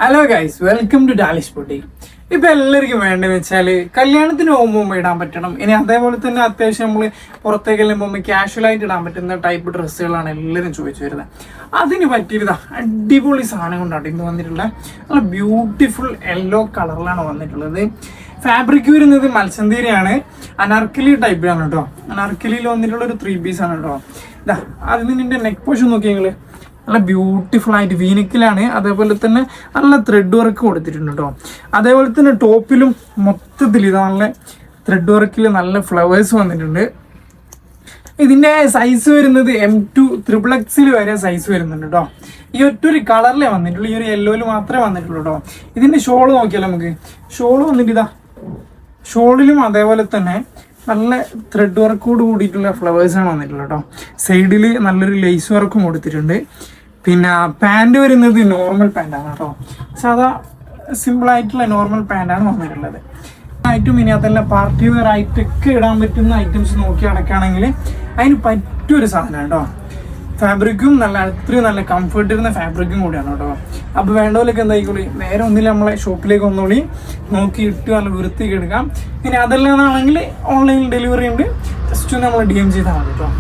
Hello guys, welcome to Dalish boutique. ഇപ്പൊ എല്ലാവർക്കും വേണ്ടതെന്ന് വെച്ചാൽ കല്യാണത്തിന് പോകുമ്പോൾ ഇടാൻ പറ്റണം. ഇനി അതേപോലെ തന്നെ അത്യാവശ്യം നമ്മൾ പുറത്തേക്കെല്ലാം പോകുമ്പോൾ ക്യാഷ്വലായിട്ട് ഇടാൻ പറ്റുന്ന ടൈപ്പ് ഡ്രസ്സുകളാണ് എല്ലാവരും ചോദിച്ചു വരുന്നത്. അതിന് പറ്റിയതാ അടിപൊളി സാധനം കൊണ്ടാണ് ഇന്ന് വന്നിട്ടുള്ളത്. നല്ല ബ്യൂട്ടിഫുൾ യെല്ലോ കളറിലാണ് വന്നിട്ടുള്ളത്. ഫാബ്രിക് വരുന്നത് മത്സ്യന്തീരയാണ്, അനാർക്കലി ടൈപ്പിലാണ് കേട്ടോ. അനാർക്കലിയിൽ വന്നിട്ടുള്ള ഒരു 3 പീസ് ആണ് കേട്ടോ. ഇതാ അതിന് നിന്റെ നെക്ക് പോഷൻ നോക്കി നിങ്ങൾ, നല്ല ബ്യൂട്ടിഫുൾ ആയിട്ട് വീനക്കിലാണ്. അതേപോലെ തന്നെ നല്ല ത്രെഡ് വർക്ക് കൊടുത്തിട്ടുണ്ട് കേട്ടോ. അതേപോലെ തന്നെ ടോപ്പിലും മൊത്തത്തിൽ ഇത് നല്ല ത്രെഡ് വർക്കിൽ നല്ല ഫ്ലവേഴ്സ് വന്നിട്ടുണ്ട്. ഇതിൻ്റെ സൈസ് വരുന്നത് M2 XXL വരെ സൈസ് വരുന്നുണ്ട് കേട്ടോ. ഈ ഒറ്റൊരു കളറിലേ വന്നിട്ടുള്ളൂ, ഈ ഒരു യെല്ലോയിൽ മാത്രമേ വന്നിട്ടുള്ളൂ കേട്ടോ. ഇതിൻ്റെ ഷോള് നോക്കിയാലോ നമുക്ക്. ഷോള് വന്നിട്ട് ഇതാ, ഷോളിലും അതേപോലെ തന്നെ നല്ല ത്രെഡ് വർക്കോട് കൂടിയിട്ടുള്ള ഫ്ലവേഴ്സാണ് വന്നിട്ടുള്ളത് കേട്ടോ. സൈഡിൽ നല്ലൊരു ലേസ് വർക്കും കൊടുത്തിട്ടുണ്ട്. പിന്നെ പാൻറ് വരുന്നത് നോർമൽ പാൻറ്റാണ് കേട്ടോ. സാധാ സിമ്പിളായിട്ടുള്ള നോർമൽ പാൻറ്റാണ് വന്നിട്ടുള്ളത്. ആയിട്ടും ഇനി അതെല്ലാം പാർട്ടി വെയർ ആയിട്ടൊക്കെ ഇടാൻ പറ്റുന്ന ഐറ്റംസ് നോക്കി നടക്കുകയാണെങ്കിൽ അതിന് പറ്റിയൊരു സാധനമാണ് കേട്ടോ. ഫാബ്രിക്കും അത്രയും നല്ല കംഫർട്ട് ഇരുന്ന ഫാബ്രിക്കും കൂടിയാണ് കേട്ടോ. അപ്പോൾ വേണ്ടവരൊക്കെ എന്തായിക്കോളി, നേരെ ഒന്നില്ല നമ്മളെ ഷോപ്പിലേക്ക് ഒന്നുകൂടി നോക്കി ഇട്ട് നല്ല വൃത്തിക്ക് എടുക്കാം. ഇനി അതെല്ലാം ആണെങ്കിൽ ഓൺലൈൻ ഡെലിവറി ഉണ്ട്, ജസ്റ്റ് നമ്മൾ DM ചെയ്താൽ മതി കേട്ടോ.